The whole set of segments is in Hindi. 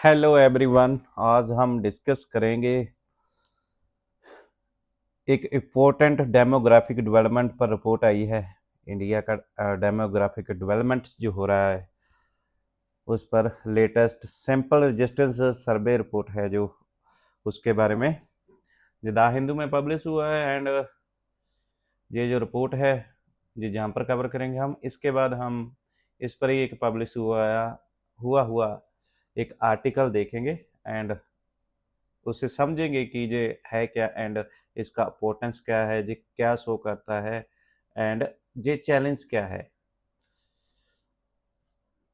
Hello everyone. आज हम डिस्कस करेंगे एक इम्पोर्टेंट डेमोग्राफिक डेवलपमेंट पर रिपोर्ट आई है। इंडिया का डेमोग्राफिक डेवलपमेंट जो हो रहा है उस पर latest sample resistance survey report है जो उसके बारे में जो द हिंदू में पब्लिश हुआ है। एंड ये जो रिपोर्ट है जी जहाँ पर कवर करेंगे हम, इसके बाद हम इस पर ही एक पब्लिश हुआ हुआ एक आर्टिकल देखेंगे एंड उसे समझेंगे कि ये है क्या एंड इसका इम्पोर्टेंस क्या है, ये क्या शो करता है एंड ये चैलेंज क्या है।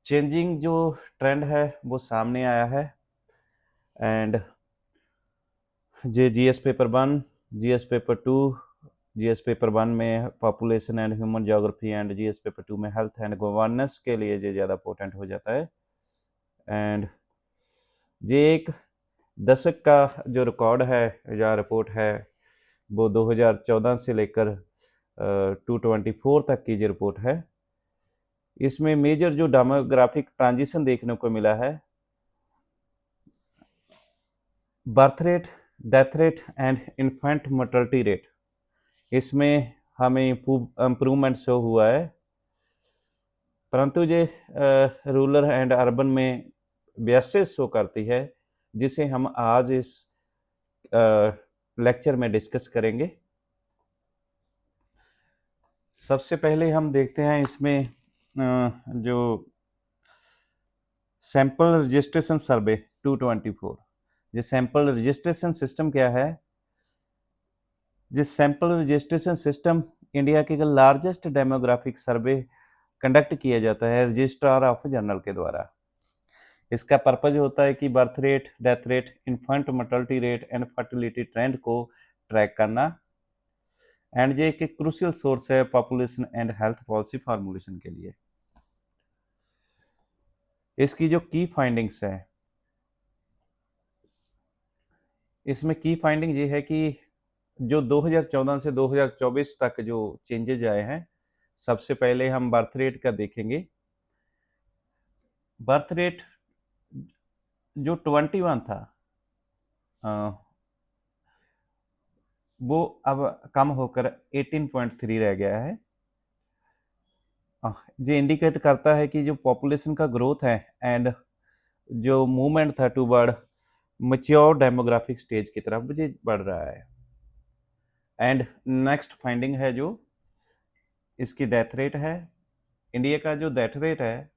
चेंजिंग जो ट्रेंड है वो सामने आया है एंड ये GS paper 1, GS paper 2, GS paper 1 में population and human geography and GS paper 2 में हेल्थ एंड गवर्नेंस के लिए ये ज़्यादा इंपॉर्टेंट हो जाता है। एंड ये एक दशक का जो रिकॉर्ड है या रिपोर्ट है वो 2014 से लेकर 224 तक की जो रिपोर्ट है। इसमें मेजर जो डेमोग्राफिक ट्रांजिशन देखने को मिला है, birth rate, death rate and infant mortality rate, इसमें हमें इम्प्रूवमेंट शो हुआ है। परंतु ये रूरल एंड अर्बन में बेसिस शो करती है, जिसे हम आज इस लेक्चर में डिस्कस करेंगे। सबसे पहले हम देखते हैं इसमें जो सैंपल रजिस्ट्रेशन सर्वे 224, ये सैंपल रजिस्ट्रेशन सिस्टम क्या है। जिस सैंपल रजिस्ट्रेशन सिस्टम इंडिया के लार्जेस्ट डेमोग्राफिक सर्वे कंडक्ट किया जाता है रजिस्ट्रार ऑफ जनरल के द्वारा। इसका पर्पज होता है कि birth rate, death rate, infant mortality rate and fertility trend को ट्रैक करना एंड ये एक क्रूशियल सोर्स है population and health policy formulation के लिए। इसकी जो की फाइंडिंग्स है, इसमें की फाइंडिंग ये है कि जो 2014 से 2024 तक जो चेंजेज आए हैं, सबसे पहले हम बर्थ रेट का देखेंगे। बर्थ रेट जो 21 था वो अब कम होकर 18.3 रह गया है। जो इंडिकेट करता है कि जो पॉपुलेशन का ग्रोथ है एंड जो मूवमेंट था टूवर्ड मैच्योर डेमोग्राफिक स्टेज की तरफ मुझे बढ़ रहा है। एंड नेक्स्ट फाइंडिंग है जो इसकी डेथ रेट है। इंडिया का जो डेथ रेट है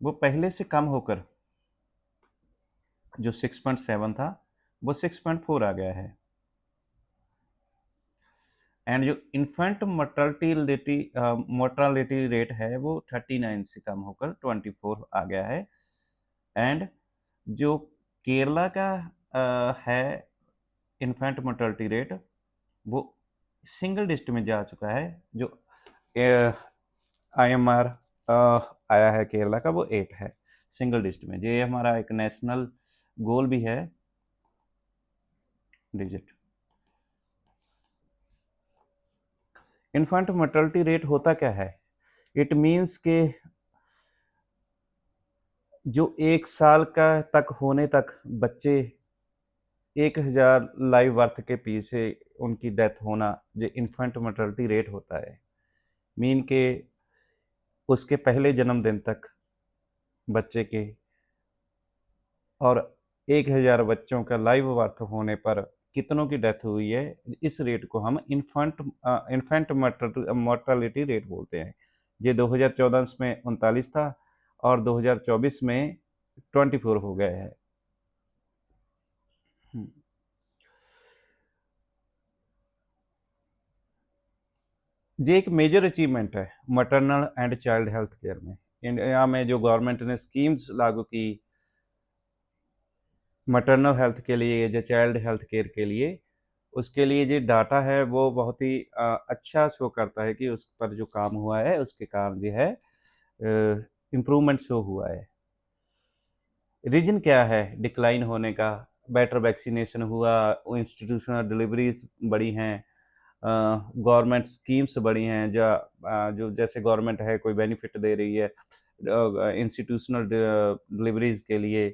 वो पहले से कम होकर जो 6.7 था वो 6.4 आ गया है। एंड जो इन्फेंट मोर्टालिटी रेट है वो 39 से कम होकर 24 आ गया है। एंड जो केरला का है इन्फेंट मोर्टालिटी रेट वो सिंगल डिजिट में जा चुका है। जो IMR आया है केरला का वो 8 है सिंगल डिजिट में। ये हमारा एक नेशनल गोल भी है डिजिट। इन्फेंट मोर्टालिटी रेट होता क्या है? इट मीन्स के जो 1 साल का तक होने तक बच्चे 1000 लाइव बर्थ के पीछे उनकी डेथ होना, जो इन्फेंट मोर्टालिटी रेट होता है। मीन के उसके पहले जन्मदिन तक बच्चे के और 1000 बच्चों का लाइव बर्थ होने पर कितनों की डेथ हुई है, इस रेट को हम इन्फेंट मोर्टालिटी रेट बोलते हैं। ये 2014 में 39 था और 2024 में 24 हो गया है। ये एक मेजर अचीवमेंट है maternal and child health care में। इंडिया में जो गवर्नमेंट ने स्कीम्स लागू की मैटरनल हेल्थ के लिए या चाइल्ड हेल्थ केयर के लिए, उसके लिए जो डाटा है वो बहुत ही अच्छा शो करता है कि उस पर जो काम हुआ है उसके कारण जो है इम्प्रूवमेंट शो हुआ है। रीजन क्या है डिक्लाइन होने का? बेटर वैक्सीनेशन हुआ, इंस्टीट्यूशनल डिलीवरीज बढ़ी हैं, गवर्नमेंट स्कीम्स बढ़ी हैं, जो जैसे गवर्नमेंट है कोई बेनिफिट दे रही है इंस्टीट्यूशनल डिलीवरीज के लिए,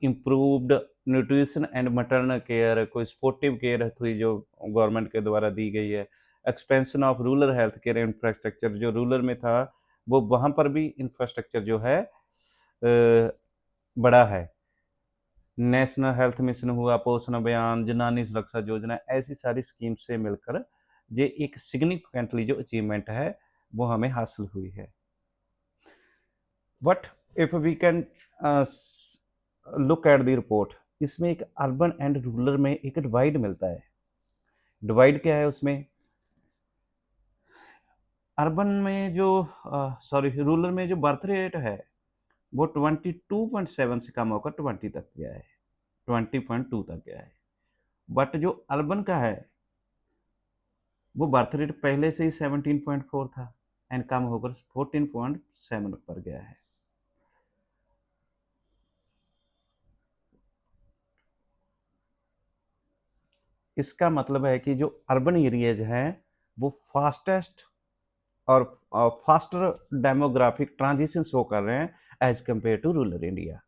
improved nutrition and maternal care, कोई स्पोर्टिव केयर हुई जो गवर्नमेंट के द्वारा दी गई है, expansion of rural health care infrastructure, जो रूरल में था वो वहाँ पर भी इंफ्रास्ट्रक्चर जो है बड़ा है। नेशनल हेल्थ मिशन हुआ, पोषण अभियान, जनानी सुरक्षा योजना, ऐसी सारी स्कीम से मिलकर ये एक सिग्निफिकेंटली जो अचीवमेंट है वो हमें हासिल हुई है। But if we can look at the report, इसमें एक अर्बन एंड रूरल में एक डिवाइड मिलता है। डिवाइड क्या है उसमें? अर्बन में जो रूरल में जो बर्थ रेट है वो 22.7 से कम होकर 20 तक गया है, 20.2 तक गया है। बट जो अर्बन का है वो बर्थ रेट पहले से ही 17.4 था एंड कम होकर 14.7 पर गया है। इसका मतलब है कि जो अर्बन एरियाज हैं वो फास्टेस्ट और फास्टर डेमोग्राफिक ट्रांजिशन शो कर रहे हैं as compare to rural India.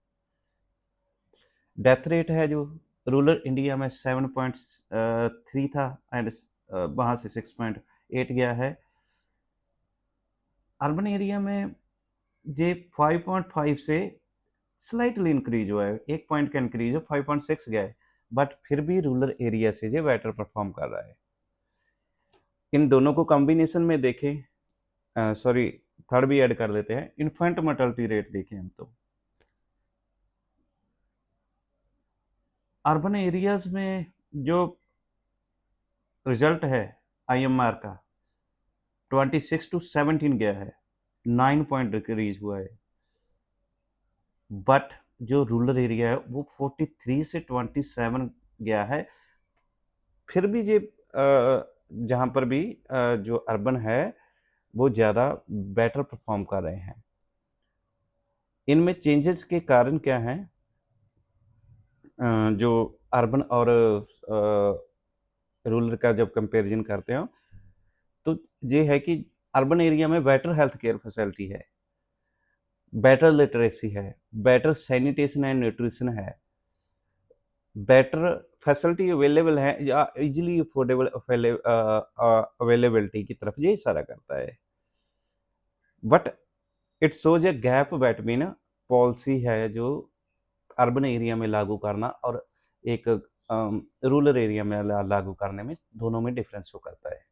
Death rate है जो रूरल इंडिया में 7.3 था एंड वहाँ से 6.8 गया है। अर्बन एरिया में जे 5.5 से स्लाइटली इंक्रीज हुआ है, 1 पॉइंट का इंक्रीज है, 5.6 गया है, बट फिर भी रूरल एरिया से जो बेटर परफॉर्म कर रहा है। इन दोनों को कॉम्बिनेशन में देखें, सॉरी थर्ड भी ऐड कर लेते हैं, इन्फेंट मर्टलिटी रेट देखें हम तो अर्बन एरियाज में जो रिजल्ट है IMR का 26 to 17 गया है, 9 पॉइंट डिक्रीज हुआ है। बट जो रूरल एरिया है वो 43 से 27 गया है। फिर भी ये जहाँ पर भी जो अर्बन है वो ज़्यादा बेटर परफॉर्म कर रहे हैं। इनमें चेंजेस के कारण क्या हैं? जो अर्बन और रूरल का जब कंपैरिजन करते हो तो ये है कि अर्बन एरिया में बेटर हेल्थ केयर फैसिलिटी है, बेटर लिटरेसी है, बेटर सैनिटेशन एंड न्यूट्रिशन है, बेटर फैसिलिटी अवेलेबल है या इजीली अफोर्डेबल अवेलेबिलिटी की तरफ ये इशारा करता है। But it shows a gap between policy है जो अर्बन एरिया में लागू करना और एक रूरल एरिया में लागू करने में, दोनों में डिफरेंस शो करता है।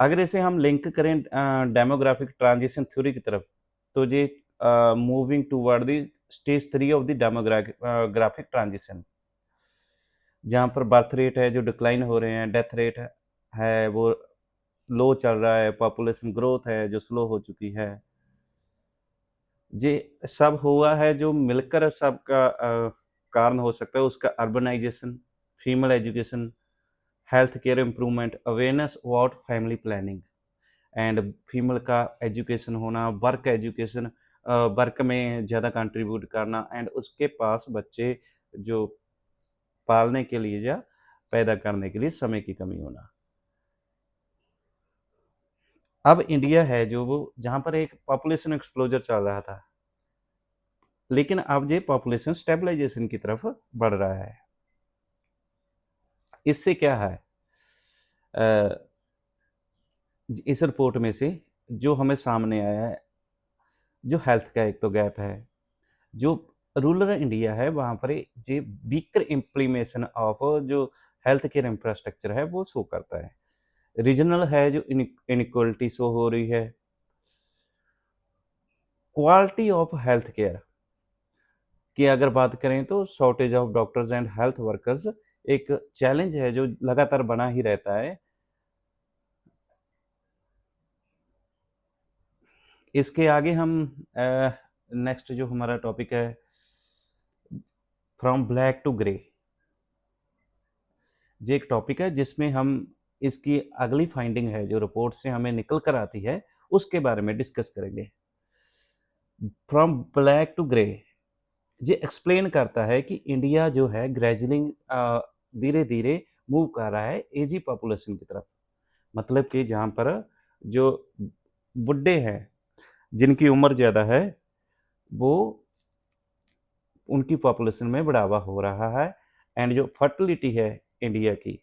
अगर इसे हम लिंक करें डेमोग्राफिक ट्रांजिशन थ्योरी की तरफ तो ये moving toward the stage 3 of the demographic transition, जहाँ पर बर्थ रेट है जो डिक्लाइन हो रहे हैं, डेथ रेट है वो लो चल रहा है, पॉपुलेशन ग्रोथ है जो स्लो हो चुकी है। ये सब हुआ है जो मिलकर सबका कारण हो सकता है, उसका urbanization, female education, health care improvement, awareness about family planning and female का एजुकेशन होना, वर्क एजुकेशन, वर्क में ज़्यादा कंट्रीब्यूट करना एंड उसके पास बच्चे जो पालने के लिए या पैदा करने के लिए समय की कमी होना। अब इंडिया है जो वो जहाँ पर एक पॉपुलेशन एक्सप्लोजर चल रहा था, लेकिन अब ये पॉपुलेशन स्टेबलाइजेशन की तरफ बढ़ रहा है। इससे क्या है, इस रिपोर्ट में से जो हमें सामने आया है, जो हेल्थ का एक तो गैप है, जो रूरल इंडिया है वहाँ पर ये वीकर इम्प्लीमेशन ऑफ जो हेल्थ केयर इंफ्रास्ट्रक्चर है वो शो करता है। रीजनल है जो इनइक्वलिटी शो हो रही है। क्वालिटी ऑफ हेल्थ केयर की अगर बात करें तो shortage of doctors and health workers एक चैलेंज है जो लगातार बना ही रहता है। इसके आगे हम नेक्स्ट जो हमारा टॉपिक है फ्रॉम ब्लैक टू ग्रे, ये एक टॉपिक है जिसमें हम इसकी अगली फाइंडिंग है जो रिपोर्ट से हमें निकल कर आती है उसके बारे में डिस्कस करेंगे। फ्रॉम ब्लैक टू ग्रे ये एक्सप्लेन करता है कि इंडिया जो है ग्रेजुअली धीरे धीरे मूव कर रहा है एजी पॉपुलेशन की तरफ। मतलब कि जहाँ पर जो बुड्ढे हैं, जिनकी उम्र ज़्यादा है, वो उनकी पॉपुलेशन में बढ़ावा हो रहा है। एंड जो फर्टिलिटी है इंडिया की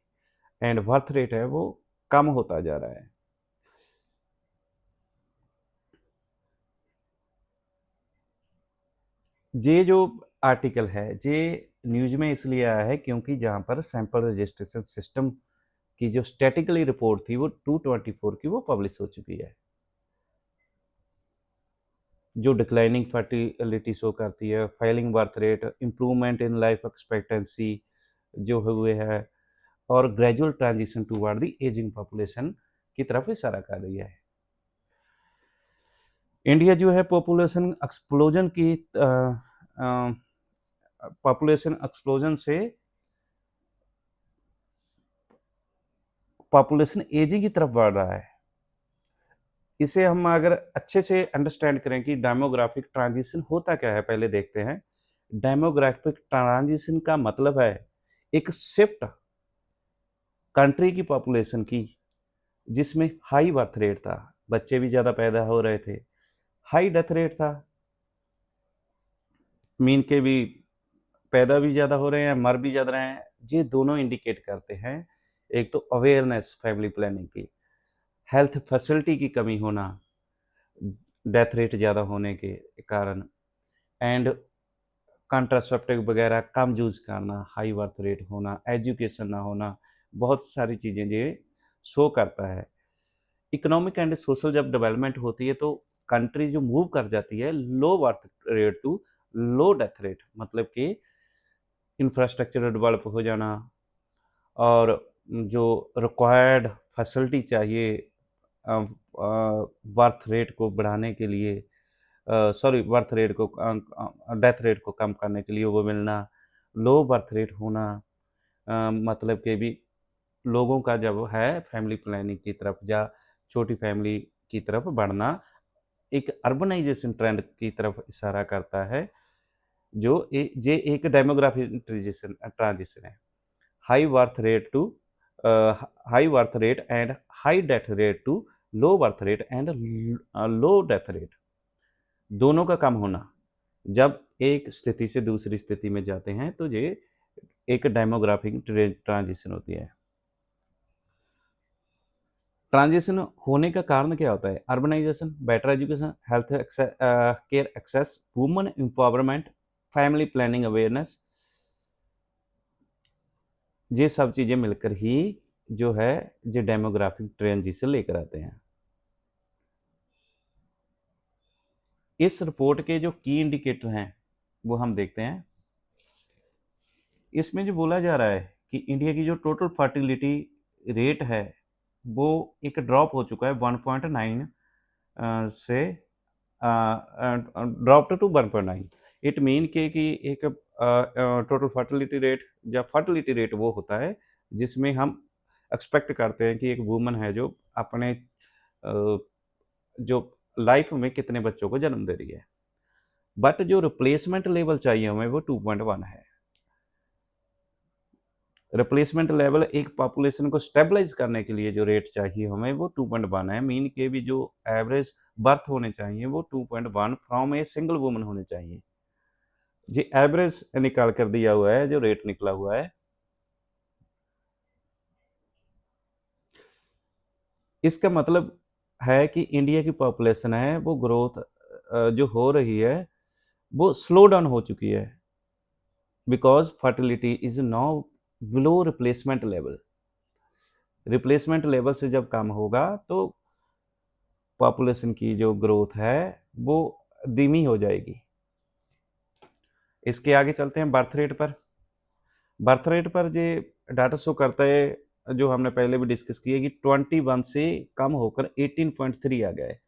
एंड बर्थ रेट है वो कम होता जा रहा है। ये जो आर्टिकल है ये न्यूज़ में इसलिए आया है क्योंकि जहाँ पर सैंपल रजिस्ट्रेशन सिस्टम की जो स्टैटिकली रिपोर्ट थी वो 224 की वो पब्लिश हो चुकी है, जो डिक्लाइनिंग फर्टिलिटी शो करती है, falling birth rate, improvement in life expectancy जो हुए है, और gradual transition toward the ageing population की तरफ इशारा कर रही है। इंडिया जो है पॉपुलेशन एक्सप्लोजन से पॉपुलेशन एजिंग की तरफ बढ़ रहा है। इसे हम अगर अच्छे से अंडरस्टैंड करें कि डेमोग्राफिक ट्रांजिशन होता क्या है, पहले देखते हैं। डेमोग्राफिक ट्रांजिशन का मतलब है एक शिफ्ट कंट्री की पॉपुलेशन की, जिसमें हाई बर्थ रेट था, बच्चे भी ज़्यादा पैदा हो रहे थे, हाई डेथ रेट था, मीन के भी पैदा भी ज़्यादा हो रहे हैं, मर भी ज़्यादा रहे हैं। ये दोनों इंडिकेट करते हैं, एक तो अवेयरनेस फैमिली प्लानिंग की, हेल्थ फैसिलिटी की कमी होना, डेथ रेट ज़्यादा होने के कारण, एंड कॉन्ट्रासेप्टिव वगैरह कम यूज़ करना, हाई बर्थ रेट होना, एजुकेशन ना होना, बहुत सारी चीज़ें ये शो करता है। इकोनॉमिक एंड सोशल जब डेवलपमेंट होती है तो कंट्री जो मूव कर जाती है low birth rate to low death rate, मतलब कि इंफ्रास्ट्रक्चर डेवलप हो जाना, और जो रिक्वायर्ड फैसिलिटी चाहिए बर्थ रेट को बढ़ाने के लिए, सॉरी बर्थ रेट को डेथ रेट को कम करने के लिए वो मिलना, लो बर्थ रेट होना, मतलब कि भी लोगों का जब है फैमिली प्लानिंग की तरफ या छोटी फैमिली की तरफ बढ़ना, एक अर्बनाइजेशन ट्रेंड की तरफ इशारा करता है, जो ये एक डेमोग्राफिक ट्रांजिशन है। High birth rate to high birth rate and high death rate to low birth rate and low death rate, दोनों का कम होना जब एक स्थिति से दूसरी स्थिति में जाते हैं तो ये एक डेमोग्राफिक ट्रांजिशन होती है। ट्रांजिशन होने का कारण क्या होता है? Urbanization, better education, health care access, women empowerment, family planning awareness, ये सब चीज़ें मिलकर ही जो है ये डेमोग्राफिक ट्रांजिशन लेकर आते हैं। इस रिपोर्ट के जो की इंडिकेटर हैं वो हम देखते हैं। इसमें जो बोला जा रहा है कि इंडिया की जो टोटल फर्टिलिटी रेट है वो एक ड्रॉप हो चुका है 1.9 से ड्रॉप टू 1.9। इट मीन के कि एक टोटल फर्टिलिटी रेट या फर्टिलिटी रेट वो होता है जिसमें हम एक्सपेक्ट करते हैं कि एक वुमन है जो अपने जो लाइफ में कितने बच्चों को जन्म दे रही है, बट जो रिप्लेसमेंट लेवल चाहिए हमें वो 2.1 है। रिप्लेसमेंट लेवल एक पॉपुलेशन को स्टेबलाइज करने के लिए जो रेट चाहिए हमें वो 2.1 है। मीन के भी जो एवरेज बर्थ होने चाहिए वो 2.1 फ्रॉम ए सिंगल वुमन होने चाहिए। जी एवरेज निकाल कर दिया हुआ है, जो रेट निकला हुआ है। इसका मतलब है कि इंडिया की पॉपुलेशन है वो ग्रोथ जो हो रही है वो स्लो डाउन हो चुकी है, because fertility is now below replacement level. Replacement level से जब कम होगा तो पॉपुलेशन की जो ग्रोथ है वो धीमी हो जाएगी। इसके आगे चलते हैं बर्थ रेट पर। बर्थ रेट पर जो डाटा शो करता है, जो हमने पहले भी डिस्कस किया कि 21 से कम होकर 18.3 आ गया है।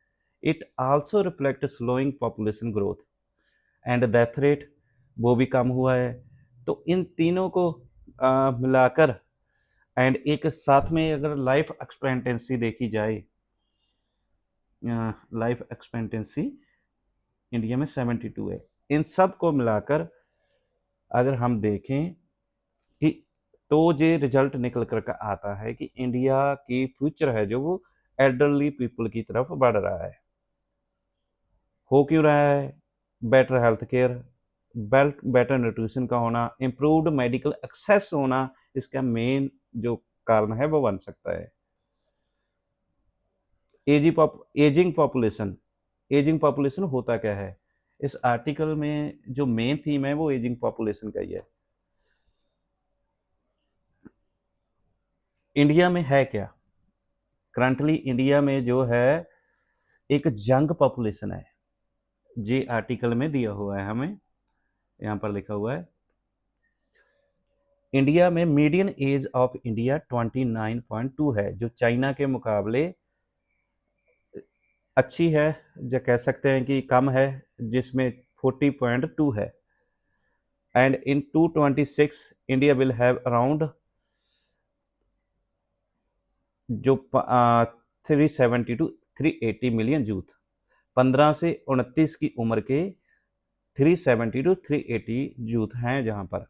It also reflect slowing population growth and death rate, वो भी कम हुआ है। तो इन तीनों को मिलाकर एंड एक साथ में अगर लाइफ एक्सपेक्टेंसी देखी जाए, लाइफ एक्सपेक्टेंसी इंडिया में 72 है। इन सब को मिलाकर अगर हम देखें कि तो ये रिजल्ट निकल कर के आता है कि इंडिया की फ्यूचर है जो वो एल्डरली पीपल की तरफ बढ़ रहा है। हो क्यों रहा है? Better health care, better nutrition का होना, इम्प्रूव्ड मेडिकल एक्सेस होना, इसका मेन जो कारण है वो बन सकता है। एजिंग पॉपुलेशन, एजिंग पॉपुलेशन होता क्या है? इस आर्टिकल में जो मेन थीम है वो एजिंग पॉपुलेशन का ही है। इंडिया में है क्या? करंटली इंडिया में जो है एक यंग पॉपुलेशन है। ये आर्टिकल में दिया हुआ है, हमें यहाँ पर लिखा हुआ है इंडिया में मीडियन एज ऑफ इंडिया 29.2 है, जो चाइना के मुकाबले अच्छी है, या कह सकते हैं कि कम है, जिसमें 40.2 है। And in 226 India will have around जो 370 to 380 मिलियन यूथ, 15 से 29 की उम्र के 370 to 380 यूथ हैं जहाँ पर।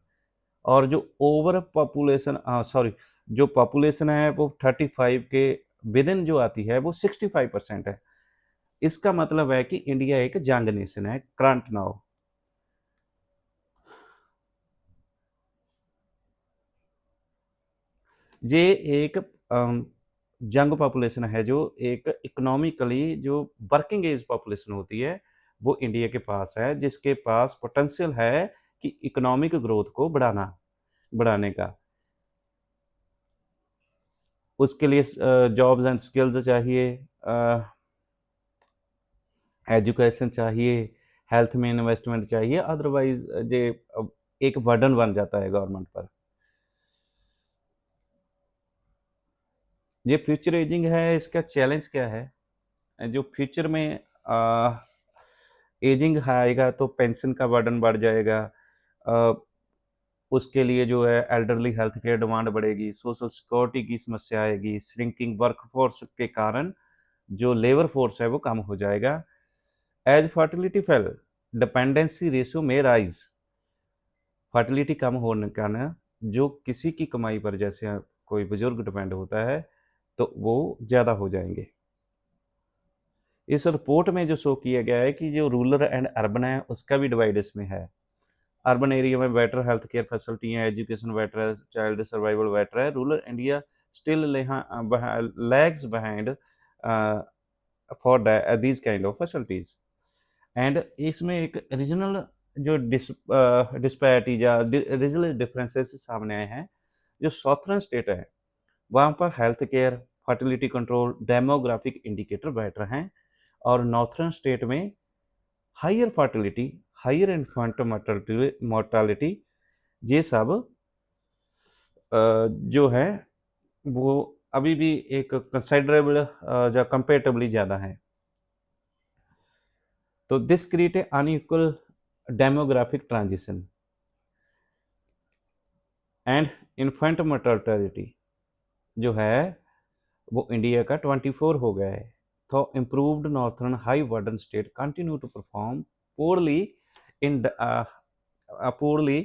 और जो ओवर पॉपुलेशन, सॉरी, जो पॉपुलेशन है वो 35 के विद इन जो आती है वो 65% है। इसका मतलब है कि इंडिया एक जंग नेशन है करंट नाउ। ये एक यंग पॉपुलेशन है, जो एक इकोनॉमिकली जो वर्किंग एज पॉपुलेशन होती है वो इंडिया के पास है, जिसके पास पोटेंशियल है कि इकोनॉमिक ग्रोथ को बढ़ाने का। उसके लिए जॉब्स एंड स्किल्स चाहिए, एजुकेशन चाहिए, हेल्थ में इन्वेस्टमेंट चाहिए, अदरवाइज ये एक बर्डन बन जाता है गवर्नमेंट पर। ये फ्यूचर एजिंग है, इसका चैलेंज क्या है? जो फ्यूचर में एजिंग आएगा तो पेंशन का बर्डन बढ़ जाएगा, अ, उसके लिए जो है एल्डरली हेल्थ केयर डिमांड बढ़ेगी, सोशल सिक्योरिटी की समस्या आएगी, श्रिंकिंग वर्कफोर्स के कारण जो लेबर फोर्स है वो कम हो जाएगा। As fertility fall, dependency ratio में राइज, फर्टिलिटी कम होने का ना, जो किसी की कमाई पर जैसे कोई बुजुर्ग डिपेंड होता है तो वो ज़्यादा हो जाएंगे। इस रिपोर्ट में जो शो किया गया है कि जो रूरल एंड अर्बन है उसका भी डिवाइड इसमें है। अर्बन एरिया में बेटर हेल्थ केयर फैसिलिटी है, एजुकेशन बेटर है, चाइल्ड सर्वाइवल बेटर है। Rural India still lags behind for these kind of facilities. And इसमें एक रीजनल जो डिस्पैरिटी या रीजनल डिफरेंसेस सामने आए हैं। जो सॉथर्न स्टेट है वहाँ पर health care, fertility control, demographic indicator better हैं, और नॉर्थर्न स्टेट में higher fertility, higher infant mortality, ये सब जो है वो अभी भी एक कंसिडरेबल या कंपेरेटिवली ज़्यादा है। तो this create a unequal demographic transition and infant mortality जो है वो इंडिया का 24 हो गया है। तो improved northern high burden state continue to perform poorly in poorly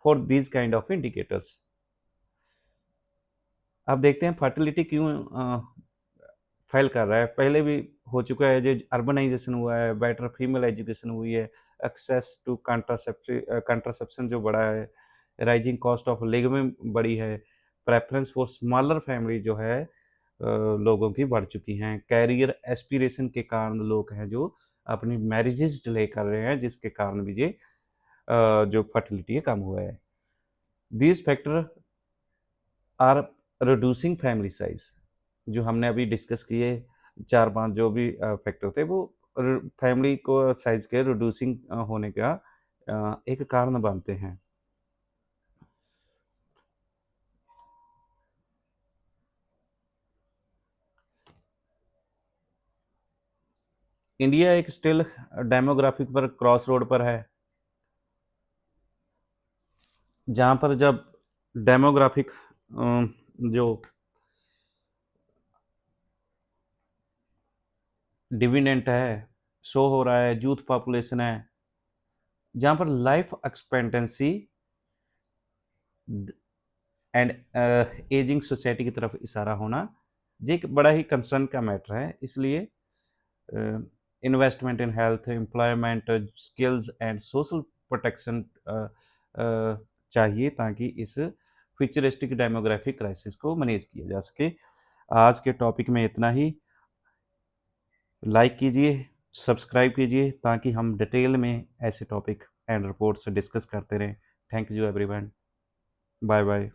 for these kind of indicators। अब देखते हैं फर्टिलिटी क्यों फेल कर रहा है। पहले भी हो चुका है, जो अर्बनाइजेशन हुआ है, बेटर फीमेल एजुकेशन हुई है, एक्सेस टू कंट्रासेप्शन जो बढ़ा है, राइजिंग कॉस्ट ऑफ लिविंग बढ़ी है, प्रेफरेंस फॉर स्मॉलर फैमिली जो है लोगों की बढ़ चुकी हैं, कैरियर एस्पिरेशन के कारण लोग हैं जो अपनी मैरिजेस डिले कर रहे हैं, जिसके कारण भी ये जो फर्टिलिटी है कम हुआ है। These factor are reducing family size, जो हमने अभी डिस्कस किए 4-5 जो भी फैक्टर थे वो फैमिली को साइज के रिड्यूसिंग होने का एक कारण बनते हैं। इंडिया एक स्टिल डेमोग्राफिक पर क्रॉस रोड पर है, जहाँ पर जब डेमोग्राफिक जो डिविडेंट है शो हो रहा है, यूथ पॉपुलेशन है, जहाँ पर life expectancy and ageing society की तरफ इशारा होना ये एक बड़ा ही कंसर्न का मैटर है। इसलिए investment in health, employment, skills and social protection चाहिए ताकि इस फ्यूचरिस्टिक डेमोग्राफिक क्राइसिस को मैनेज किया जा सके। आज के टॉपिक में इतना ही। लाइक कीजिए, सब्सक्राइब कीजिए ताकि हम डिटेल में ऐसे टॉपिक एंड रिपोर्ट्स डिस्कस करते रहें। Thank you everyone. Bye bye.